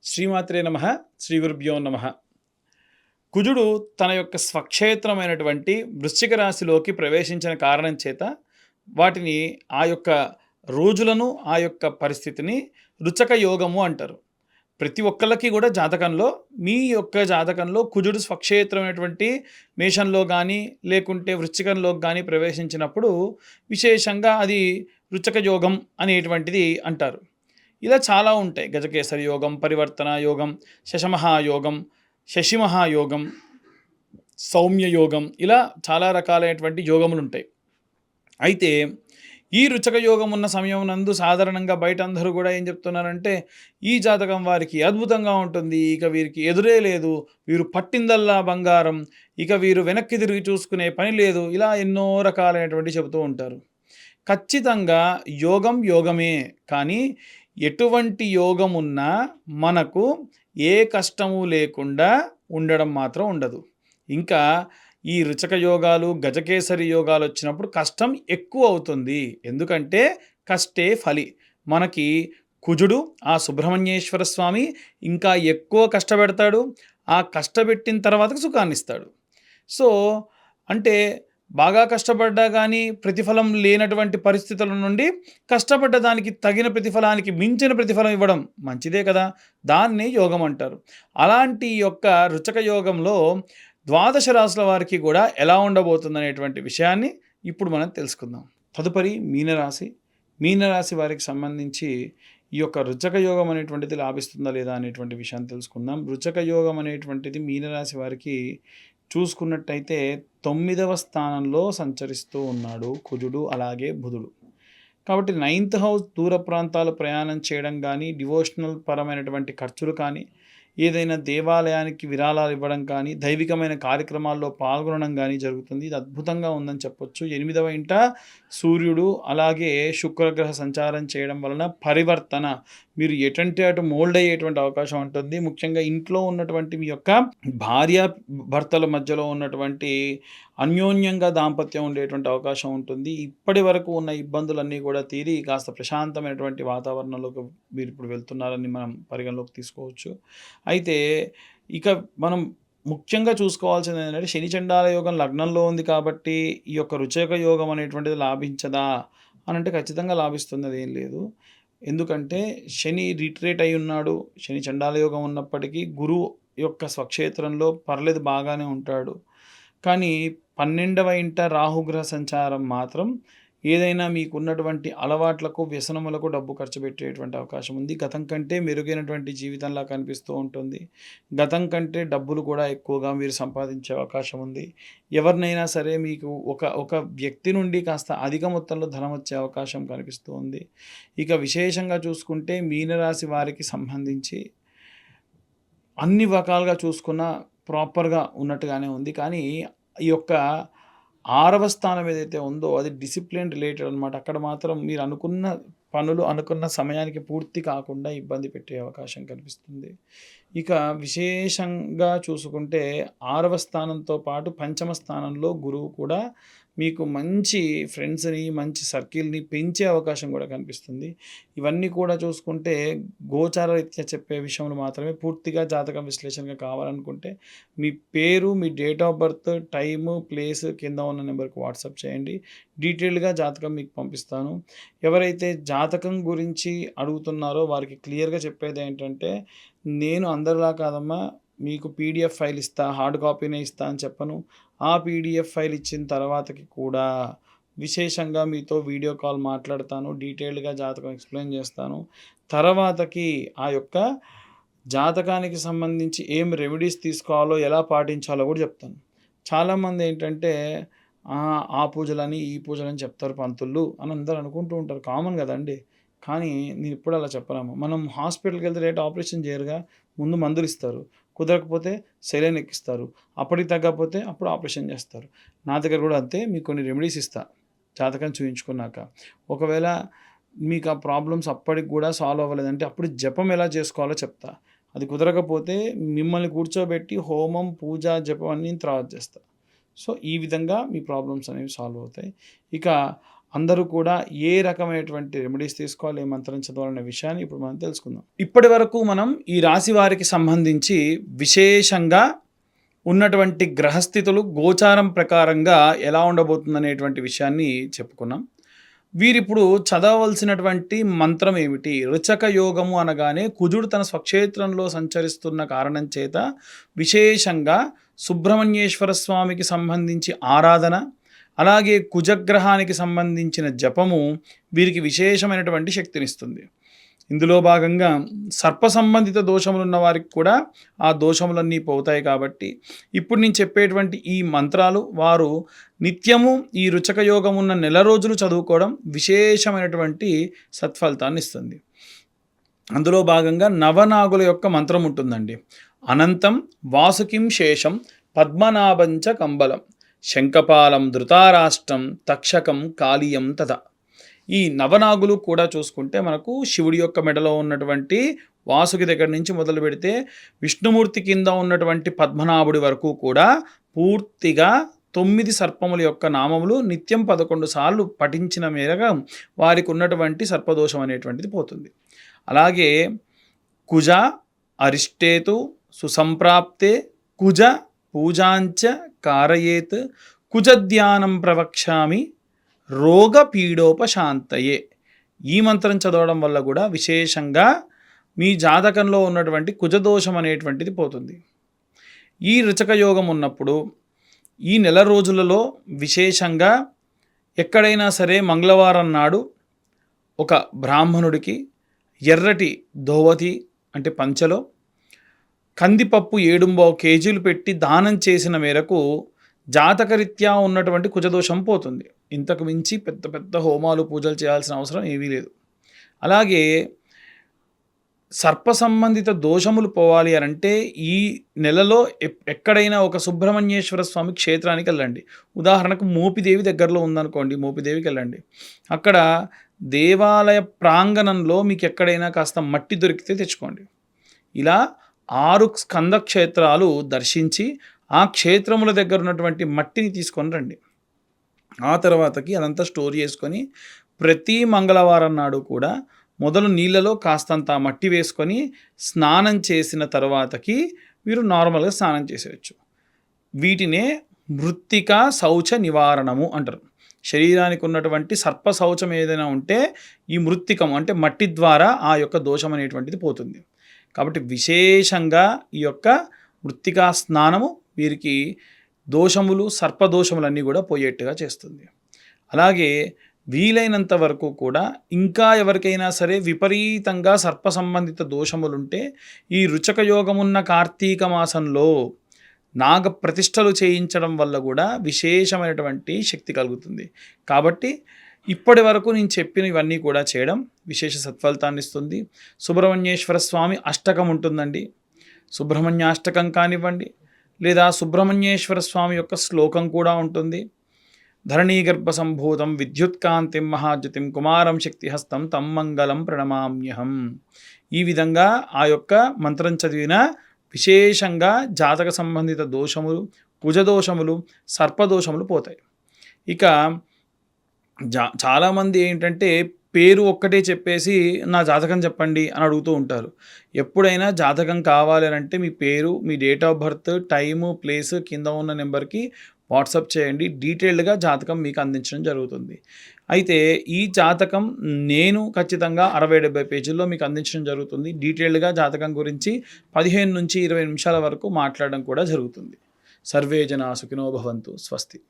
శ్రీమాత్రే నమః. శ్రీ గురుభ్యో నమః. కుజుడు తన యొక్క స్వక్షేత్రమైనటువంటి వృశ్చిక రాశిలోకి ప్రవేశించిన కారణం చేత వాటిని ఆ యొక్క రోజులను ఆ యొక్క పరిస్థితిని రుచక యోగము అంటారు. ప్రతి ఒక్కళ్ళకి కూడా జాతకంలో మీ యొక్క జాతకంలో కుజుడు స్వక్షేత్రమైనటువంటి మేషంలో కానీ లేకుంటే వృశ్చికంలోకి కానీ ప్రవేశించినప్పుడు విశేషంగా అది రుచక యోగం అనేటువంటిది అంటారు. ఇలా చాలా ఉంటాయి. గజకేసరి యోగం, పరివర్తన యోగం, శశమహాయోగం, శశిమహాయోగం, సౌమ్య యోగం, ఇలా చాలా రకాలైనటువంటి యోగములు ఉంటాయి. అయితే ఈ రుచక యోగం ఉన్న సమయం నందు సాధారణంగా బయట అందరూ కూడా ఏం చెప్తున్నారంటే, ఈ జాతకం వారికి అద్భుతంగా ఉంటుంది, ఇక వీరికి ఎదురే లేదు, వీరు పట్టిందల్లా బంగారం, ఇక వీరు వెనక్కి తిరిగి చూసుకునే పని లేదు, ఇలా ఎన్నో రకాలైనటువంటి చెబుతూ ఉంటారు. ఖచ్చితంగా యోగం యోగమే, కానీ ఎటువంటి యోగం ఉన్నా మనకు ఏ కష్టము లేకుండా ఉండడం మాత్రం ఉండదు. ఇంకా ఈ రుచక యోగాలు, గజకేసరి యోగాలు వచ్చినప్పుడు కష్టం ఎక్కువ అవుతుంది. ఎందుకంటే కష్టే ఫలి. మనకి కుజుడు ఆ సుబ్రహ్మణ్యేశ్వర స్వామి ఇంకా ఎక్కువ కష్టపెడతాడు. ఆ కష్టపెట్టిన తర్వాతకు సుఖాన్ని ఇస్తాడు. సో అంటే బాగా కష్టపడ్డా కానీ ప్రతిఫలం లేనటువంటి పరిస్థితుల నుండి కష్టపడ్డ దానికి తగిన ప్రతిఫలానికి మించిన ప్రతిఫలం ఇవ్వడం మంచిదే కదా, దాన్ని యోగం అంటారు. అలాంటి యొక్క రుచక యోగంలో ద్వాదశ రాశుల వారికి కూడా ఎలా ఉండబోతుంది అనేటువంటి విషయాన్ని ఇప్పుడు మనం తెలుసుకుందాం. తదుపరి మీనరాశి. మీనరాశి వారికి సంబంధించి ఈ యొక్క రుచక యోగం అనేటువంటిది లాభిస్తుందా లేదా అనేటువంటి విషయాన్ని తెలుసుకుందాం. రుచక యోగం అనేటువంటిది మీనరాశి వారికి చూసుకున్నట్టయితే 9వ స్థానంలో సంచరిస్తూ ఉన్నాడు కుజుడు, అలాగే బుధుడు. కాబట్టి 9th హౌస్ దూర ప్రాంతాలు ప్రయాణం చేయడం కానీ, డివోషనల్ పరమైనటువంటి ఖర్చులు కానీ, ఏదైనా దేవాలయానికి విరాళాలు ఇవ్వడం కానీ, దైవికమైన కార్యక్రమాల్లో పాల్గొనడం కానీ జరుగుతుంది. ఇది అద్భుతంగా ఉందని చెప్పొచ్చు. 8వ ఇంట సూర్యుడు అలాగే శుక్రగ్రహ సంచారం చేయడం వలన పరివర్తన, మీరు ఎటంటే అటు మోల్డ్ అయ్యేటువంటి అవకాశం ఉంటుంది. ముఖ్యంగా ఇంట్లో ఉన్నటువంటి మీ యొక్క భార్య భర్తల మధ్యలో ఉన్నటువంటి అన్యోన్యంగా దాంపత్యం ఉండేటువంటి అవకాశం ఉంటుంది. ఇప్పటి వరకు ఉన్న ఇబ్బందులన్నీ కూడా తీరి కాస్త ప్రశాంతమైనటువంటి వాతావరణంలోకి మీరు ఇప్పుడు వెళ్తున్నారని మనం పరిగణలోకి తీసుకోవచ్చు. అయితే ఇక మనం ముఖ్యంగా చూసుకోవాల్సింది ఏంటంటే, శని చండాల యోగం లగ్నంలో ఉంది కాబట్టి ఈ యొక్క రుచక యోగం అనేటువంటిది లాభించదా అని అంటే ఖచ్చితంగా లాభిస్తుంది, అదేం లేదు. ఎందుకంటే శని రిట్రేట్ అయి ఉన్నాడు. శని చండాల యోగం ఉన్నప్పటికీ గురువు యొక్క స్వక్షేత్రంలో పర్లేదు బాగానే ఉంటాడు. కానీ 12వ ఇంట రాహుగ్రహ సంచారం మాత్రం ఏదైనా మీకున్నటువంటి అలవాట్లకు, వ్యసనములకు డబ్బు ఖర్చు పెట్టేటువంటి అవకాశం ఉంది. గతం కంటే మెరుగైనటువంటి జీవితంలా కనిపిస్తూ ఉంటుంది. గతం కంటే డబ్బులు కూడా ఎక్కువగా మీరు సంపాదించే అవకాశం ఉంది. ఎవరినైనా సరే మీకు ఒక వ్యక్తి నుండి కాస్త అధిక మొత్తంలో ధనం వచ్చే అవకాశం కనిపిస్తూ ఉంది. ఇక విశేషంగా చూసుకుంటే మీనరాశి వారికి సంబంధించి అన్ని రకాలుగా చూసుకున్న ప్రాపర్గా ఉన్నట్టుగానే ఉంది. కానీ ఈ యొక్క 6వ స్థానం ఏదైతే ఉందో అది డిసిప్లిన్ రిలేటెడ్ అనమాట. అక్కడ మాత్రం మీరు అనుకున్న పనులు అనుకున్న సమయానికి పూర్తి కాకుండా ఇబ్బంది పెట్టే అవకాశం కనిపిస్తుంది. ఇక విశేషంగా చూసుకుంటే 6వ స్థానంతో పాటు 5మ స్థానంలో గురువు కూడా మీకు మంచి ఫ్రెండ్స్‌ని, మంచి సర్కిల్‌ని పెంచే అవకాశం కూడా కనిపిస్తుంది. ఇవన్నీ కూడా చూసుకుంటే గోచార రీత్యా చెప్పే విషయంలో మాత్రమే. పూర్తిగా జాతకం విశ్లేషణగా కావాలనుకుంటే మీ పేరు, మీ date of birth, time, place కింద ఉన్న నెంబర్‌కి వాట్సాప్ చేయండి. డీటెయిల్డ్‌గా జాతకం మీకు పంపిస్తాను. ఎవరైతే జాతకం గురించి అడుగుతున్నారో వారికి క్లియర్‌గా చెప్పేదేంటంటే, నేను అందరిలా కాదమ్మా, మీకు పీడిఎఫ్ ఫైల్ ఇస్తా, హార్డ్ కాపీనే ఇస్తా అని చెప్పను. ఆ పీడిఎఫ్ ఫైల్ ఇచ్చిన తర్వాతకి కూడా విశేషంగా మీతో వీడియో కాల్ మాట్లాడతాను. డీటెయిల్డ్‌గా జాతకం ఎక్స్‌ప్లెయిన్ చేస్తాను. తర్వాతకి ఆ యొక్క జాతకానికి సంబంధించి ఏం రెమెడీస్ తీసుకోవాలో, ఎలా పాటించాలో కూడా చెప్తాను. చాలామంది ఏంటంటే ఆ పూజలని, ఈ పూజలని చెప్తారు పంతులు అని అందరూ అనుకుంటూ ఉంటారు. కామన్ కదండీ! కానీ నేను ఎప్పుడు అలా చెప్పనమ్మా. మనం హాస్పిటల్‌కి వెళ్తే డైరెక్ట్ ఆపరేషన్ చేయరుగా. ముందు మందులు ఇస్తారు. కుదరకపోతే సెలైన్ ఎక్కిస్తారు. అప్పటికి తగ్గకపోతే అప్పుడు ఆపరేషన్ చేస్తారు. నా దగ్గర కూడా అంతే. మీకు కొన్ని రెమెడీస్ ఇస్తా జాతకం చూయించుకున్నాక. ఒకవేళ మీకు ఆ ప్రాబ్లమ్స్ అప్పటికి కూడా సాల్వ్ అవ్వలేదంటే అప్పుడు జపం ఎలా చేసుకోవాలో చెప్తా. అది కుదరకపోతే మిమ్మల్ని కూర్చోబెట్టి హోమం, పూజ, జపం అన్నీ తర్వాత చేస్తా. సో ఈ విధంగా మీ ప్రాబ్లమ్స్ అనేవి సాల్వ్ అవుతాయి. ఇక అందరూ కూడా ఏ రకమైనటువంటి రెమెడీస్ తీసుకోవాలి, ఏ మంత్రం చదవాలనే విషయాన్ని ఇప్పుడు మనం తెలుసుకుందాం. ఇప్పటి వరకు మనం ఈ రాశి వారికి సంబంధించి విశేషంగా ఉన్నటువంటి గ్రహస్థితులు గోచారం ప్రకారంగా ఎలా ఉండబోతుందనేటువంటి విషయాన్ని చెప్పుకున్నాం. వీరిప్పుడు చదవవలసినటువంటి మంత్రం ఏమిటి? రుచక యోగము అనగానే కుజుడు తన స్వక్షేత్రంలో సంచరిస్తున్న కారణం చేత విశేషంగా సుబ్రహ్మణ్యేశ్వర స్వామికి సంబంధించి ఆరాధన, అలాగే కుజగ్రహానికి సంబంధించిన జపము వీరికి విశేషమైనటువంటి శక్తినిస్తుంది. ఇందులో భాగంగా సర్ప సంబంధిత దోషములున్న వారికి కూడా ఆ దోషములన్నీ పోతాయి. కాబట్టి ఇప్పుడు నేను చెప్పేటువంటి ఈ మంత్రాలు వారు నిత్యము ఈ రుచక యోగం ఉన్న నెల రోజులు చదువుకోవడం విశేషమైనటువంటి సత్ఫలితాన్ని ఇస్తుంది. అందులో భాగంగా నవనాగుల యొక్క మంత్రం ఉంటుందండి. అనంతం వాసుకిం శేషం పద్మనాభంచ కంబలం శంఖపాలం ధృతారాష్ట్రం తక్షకం కాళీయం తథా. ఈ నవనాగులు కూడా చూసుకుంటే మనకు శివుడి యొక్క మెడలో ఉన్నటువంటి వాసుకి దగ్గర నుంచి మొదలు పెడితే విష్ణుమూర్తి కింద ఉన్నటువంటి పద్మనాభుడి వరకు కూడా పూర్తిగా 9 సర్పముల యొక్క నామములు నిత్యం 11 సార్లు పఠించిన మేరగా వారికి ఉన్నటువంటి సర్పదోషం అనేటువంటిది పోతుంది. అలాగే కుజ అరిష్టేతు సుసంప్రాప్తే కుజ పూజాంచ కారయేత్ కుజధ్యానం ప్రవక్ష్యామి రోగ పీడోపశాంతయే. ఈ మంత్రం చదవడం వల్ల కూడా విశేషంగా మీ జాతకంలో ఉన్నటువంటి కుజదోషం అనేటువంటిది పోతుంది. ఈ రుచక యోగం ఉన్నప్పుడు ఈ నెల రోజులలో విశేషంగా ఎక్కడైనా సరే మంగళవారం నాడు ఒక బ్రాహ్మణుడికి ఎర్రటి ధోవతి అంటే పంచలో కందిపప్పు 7 కేజీలు పెట్టి దానం చేసిన మేరకు జాతకరీత్యా ఉన్నటువంటి కుజదోషం పోతుంది. ఇంతకు మించి పెద్ద పెద్ద హోమాలు పూజలు చేయాల్సిన అవసరం ఏమీ లేదు. అలాగే సర్ప సంబంధిత దోషములు పోవాలి అనంటే ఈ నెలలో ఎక్కడైనా ఒక సుబ్రహ్మణ్యేశ్వర స్వామి క్షేత్రానికి వెళ్ళండి. ఉదాహరణకు మోపిదేవి దగ్గరలో ఉందనుకోండి, మోపిదేవికి వెళ్ళండి. అక్కడ దేవాలయ ప్రాంగణంలో మీకు ఎక్కడైనా కాస్త మట్టి దొరికితే తెచ్చుకోండి. ఇలా 6 స్కంద క్షేత్రాలు దర్శించి ఆ క్షేత్రముల దగ్గర ఉన్నటువంటి మట్టిని తీసుకొని రండి. ఆ తర్వాతకి అదంతా స్టోర్ చేసుకొని ప్రతి మంగళవారం నాడు కూడా మొదలు నీళ్ళలో కాస్తంత మట్టి వేసుకొని స్నానం చేసిన తర్వాతకి మీరు నార్మల్గా స్నానం చేసేయచ్చు. వీటినే మృత్తిక శౌచ నివారణము అంటారు. శరీరానికి ఉన్నటువంటి సర్ప శౌచం ఏదైనా ఉంటే ఈ మృత్తికం అంటే మట్టి ద్వారా ఆ యొక్క దోషం అనేటువంటిది పోతుంది. కాబట్టి విశేషంగా ఈ యొక్క మృత్తికా స్నానము వీరికి దోషములు సర్పదోషములన్నీ కూడా పోయేట్టుగా చేస్తుంది. అలాగే వీలైనంత వరకు కూడా ఇంకా ఎవరికైనా సరే విపరీతంగా సర్ప సంబంధిత దోషములుంటే ఈ రుచక యోగమున్న కార్తీక మాసంలో నాగ ప్రతిష్టలు చేయించడం వల్ల కూడా విశేషమైనటువంటి శక్తి కలుగుతుంది. కాబట్టి ఇప్పటి వరకు నేను చెప్పిన ఇవన్నీ కూడా చేయడం విశేష సత్ఫలితాన్ని ఇస్తుంది. సుబ్రహ్మణ్యేశ్వర స్వామి అష్టకం ఉంటుందండి. సుబ్రహ్మణ్యాష్టకం కానివ్వండి, లేదా సుబ్రహ్మణ్యేశ్వర స్వామి యొక్క శ్లోకం కూడా ఉంటుంది. ధరణీగర్భ సంభూతం విద్యుత్కాంతిం మహాజ్యోతిం కుమారం శక్తిహస్తం తం మంగళం ప్రణమామ్యహం. ఈ విధంగా ఆ యొక్క మంత్రం చదివిన విశేషంగా జాతక సంబంధిత దోషములు, కుజదోషములు, సర్పదోషములు పోతాయి. ఇక చాలామంది ఏంటంటే పేరు ఒక్కటే చెప్పేసి నా జాతకం చెప్పండి అని అడుగుతూ ఉంటారు. ఎప్పుడైనా జాతకం కావాలి అని అంటే మీ పేరు, మీ date of birth, time, place కింద ఉన్న నెంబర్కి వాట్సాప్ చేయండి. డీటెయిల్డ్గా జాతకం మీకు అందించడం జరుగుతుంది. అయితే ఈ జాతకం నేను ఖచ్చితంగా 60-70 పేజీల్లో మీకు అందించడం జరుగుతుంది. డీటెయిల్డ్గా జాతకం గురించి 15 నుంచి 20 నిమిషాల వరకు మాట్లాడడం కూడా జరుగుతుంది. సర్వే జనా సుఖినో భవంతు. స్వస్తి.